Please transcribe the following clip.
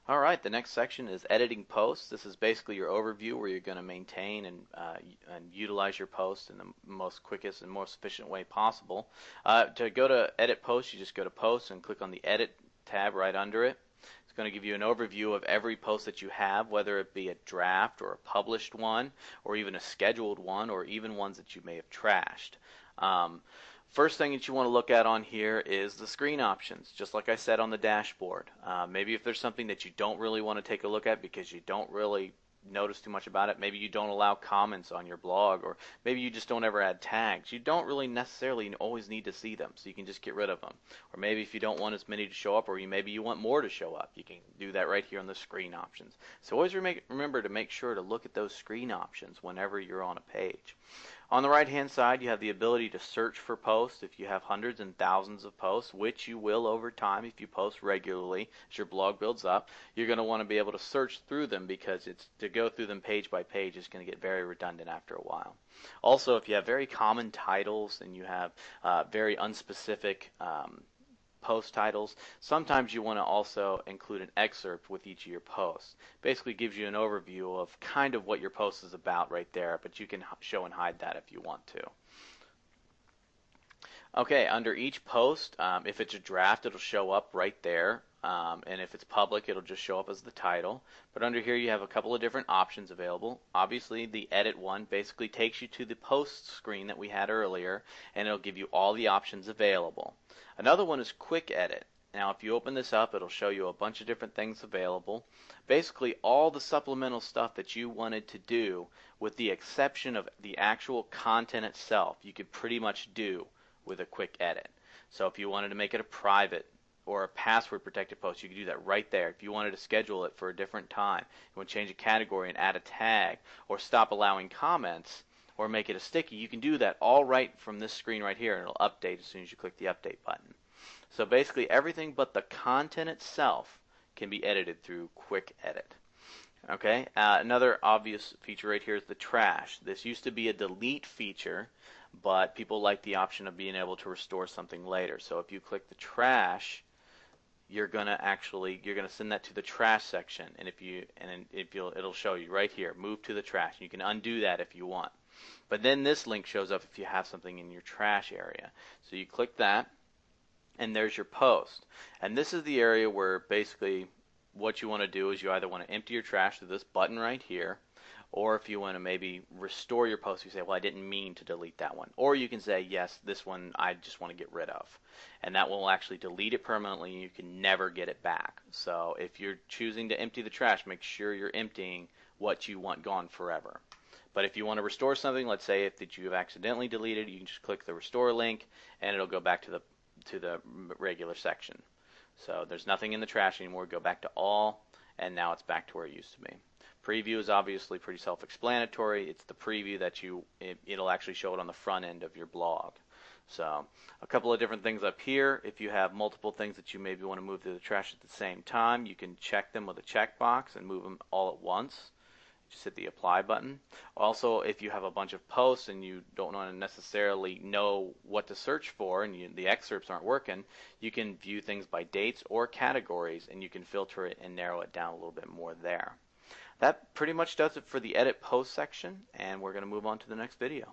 Alright, the next section is editing posts. This is basically your overview where you're going to maintain and utilize your posts in the most quickest and most efficient way possible. To go to edit posts, you just go to posts and click on the edit tab right under it. It's going to give you an overview of every post that you have, whether it be a draft or a published one, or even a scheduled one, or even ones that you may have trashed. First thing that you want to look at on here is the screen options, just like I said on the dashboard. Maybe if there's something that you don't really want to take a look at because you don't really notice too much about it, maybe you don't allow comments on your blog, or maybe you just don't ever add tags. You don't really necessarily always need to see them, so you can just get rid of them. Or maybe if you don't want as many to show up, or maybe you want more to show up, you can do that right here on the screen options. So always remember to make sure to look at those screen options whenever you're on a page. On the right hand side, you have the ability to search for posts. If you have hundreds and thousands of posts, which you will over time if you post regularly as your blog builds up, you're going to want to be able to search through them, because to go through them page by page is going to get very redundant after a while. Also, if you have very common titles and you have very unspecific post titles, sometimes you want to also include an excerpt with each of your posts. Basically gives you an overview of kind of what your post is about right there, but you can show and hide that if you want to. Okay, under each post, if it's a draft, it'll show up right there. And if it's public, it'll just show up as the title. But under here you have a couple of different options available. Obviously the edit one basically takes you to the post screen that we had earlier, and it'll give you all the options available. Another one is quick edit. Now if you open this up, it'll show you a bunch of different things available. Basically all the supplemental stuff that you wanted to do, with the exception of the actual content itself, you could pretty much do with a quick edit. So if you wanted to make it a private or a password protected post, you could do that right there. If you wanted to schedule it for a different time, you want to change a category and add a tag, or stop allowing comments, or make it a sticky, you can do that all right from this screen right here, and it'll update as soon as you click the update button. So basically everything but the content itself can be edited through quick edit. Okay, another obvious feature right here is the trash. This used to be a delete feature, but people like the option of being able to restore something later. So if you click the trash, you're gonna send that to the trash section, and it'll show you right here, move to the trash. You can undo that if you want. But then this link shows up if you have something in your trash area. So you click that, and there's your post. And this is the area where basically what you want to do is you either want to empty your trash through this button right here, or if you want to maybe restore your post, you say, well, I didn't mean to delete that one. Or you can say, yes, this one I just want to get rid of. And that will actually delete it permanently, and you can never get it back. So if you're choosing to empty the trash, make sure you're emptying what you want gone forever. But if you want to restore something, let's say that you have accidentally deleted, you can just click the restore link, and it'll go back to the regular section. So there's nothing in the trash anymore. Go back to all, and now it's back to where it used to be. Preview is obviously pretty self-explanatory. It's the preview that it'll actually show it on the front end of your blog. So a couple of different things up here. If you have multiple things that you maybe want to move to the trash at the same time, you can check them with a checkbox and move them all at once. Just hit the apply button. Also, if you have a bunch of posts and you don't want to necessarily know what to search for, and the excerpts aren't working, you can view things by dates or categories, and you can filter it and narrow it down a little bit more there. That pretty much does it for the edit post section, and we're going to move on to the next video.